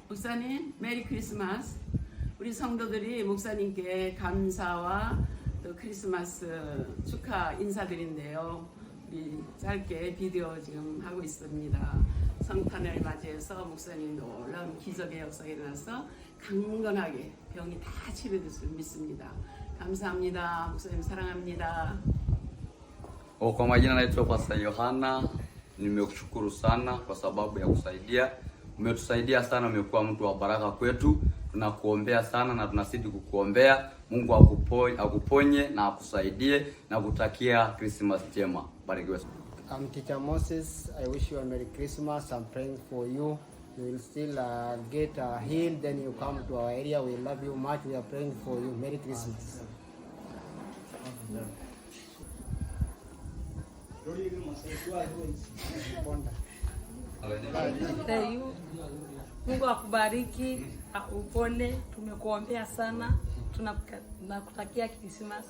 목사님, 메리 크리스마스. 우리 성도들이 목사님께 감사와 또 크리스마스 축하 인사드린데요. 우리 짧게 비디오 지금 하고 있습니다. 성탄을 맞이해서 목사님 놀라운 기적의 역사가 일어나서 강건하게 병이 다 치료될 줄 믿습니다. 감사합니다. 목사님 사랑합니다. Kwa majina naitwa Pastor Yohana. Nimekushukuru sana kwa sababu ya kusaidia. Umetusaidia sana, umekuwa mtu wa baraka kwetu. Tunakuombea sana na tunazidi kukuombea. Mungu akuponye na akusaidie na kutakia Christmas njema. Barikiwe. I'm Teacher Moses. I wish you a Merry Christmas. I'm praying for you. You will still get healed. Then you come to our area. We love you much. We are praying for you. Merry Christmas. Mungu akubariki, upone. Tumekuombea sana. Tunakutakia Christmas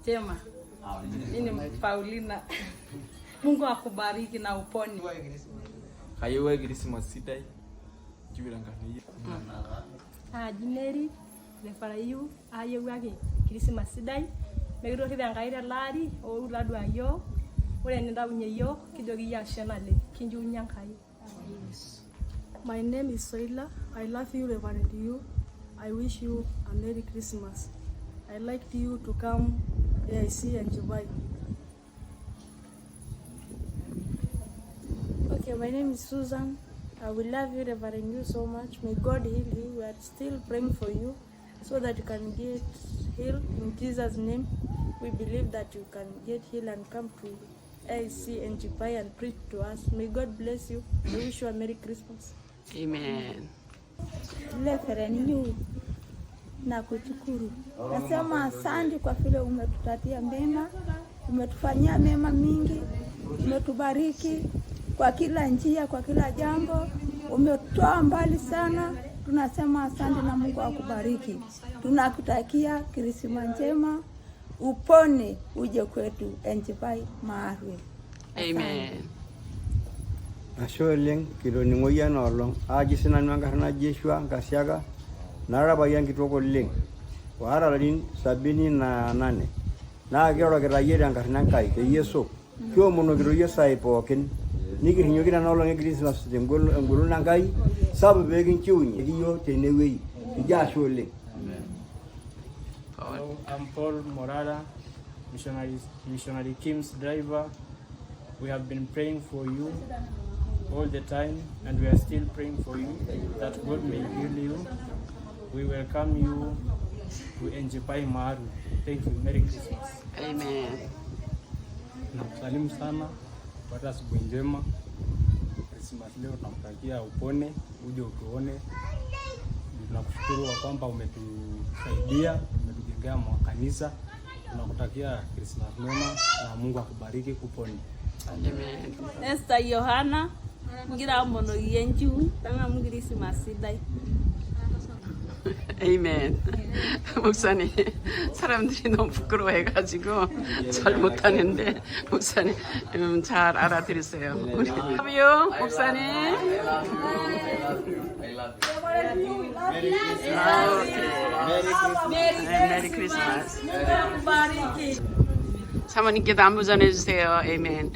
njema. Mimi ni Paulina. Mungu akubariki na upone. Hayewe Christmas sidai. Jibiranga ni. Jineri le farayu ayewe Christmas sidai. Megiro kidanga lari o uladu ayo. Ore nenda unyeyo kidogi ya shenale kinju nyankai. My name is Soila. I love you, Reverend you. I wish you a Merry Christmas. I like you to come AIC and Dubai. Okay, my name is Susan. I will love you, Reverend you, so much. May God heal you. We are still praying for you so that you can get healed in Jesus' name. We believe that you can get healed and come to AIC and Dubai and preach to us. May God bless you. I wish you a Merry Christmas. Amen. Reverend you na kushukuru. Nasema asante kwa vile umetutatia mema, umetufanyia mema mingi, umetubariki kwa kila njia, kwa kila jambo, umetoa mbali sana. Tunasema asante na Mungu akubariki. Tunakutakia Krismasi njema, upone uje kwetu enjibai maarwe. Amen. Asholeng kilo ningoya nolong aji sinan mangarna Joshua ngasiaga naraba yang kitoko leng waralin 78 na gero gira yere ngarna kai ke yeso kyo mono giro yesai pokin nigir nyogina nolong Christmas ngulu nangai sabu begin chiunye giyo tenewei ja sholeng. I'm Paul Morara, missionary Kim's driver. We have been praying for you all the time, and we are still praying for you that God may heal you. We welcome you to Enjipai Maru. Thank you. Merry Christmas. Amen. Nakusalimu sana, pata asubuhi njema. Christmas leo tunakutakia upone, uje utuone. Tunakushukuru kwa kwamba umetusaidia, umetujengea kanisa. Tunakutakia Christmas mwema na Mungu akubariki kupone. Amen. Esther Yohana, ngira mono yenju, tanga Christmas sidai. Amen. 목사님, 사람들이 너무 부끄러워해가지고 잘 못하는데 목사님 잘 알아들으세요. 우리 love you, 목사님. 메리 크리스마스. 사모님께도 안부 전해주세요. 아멘.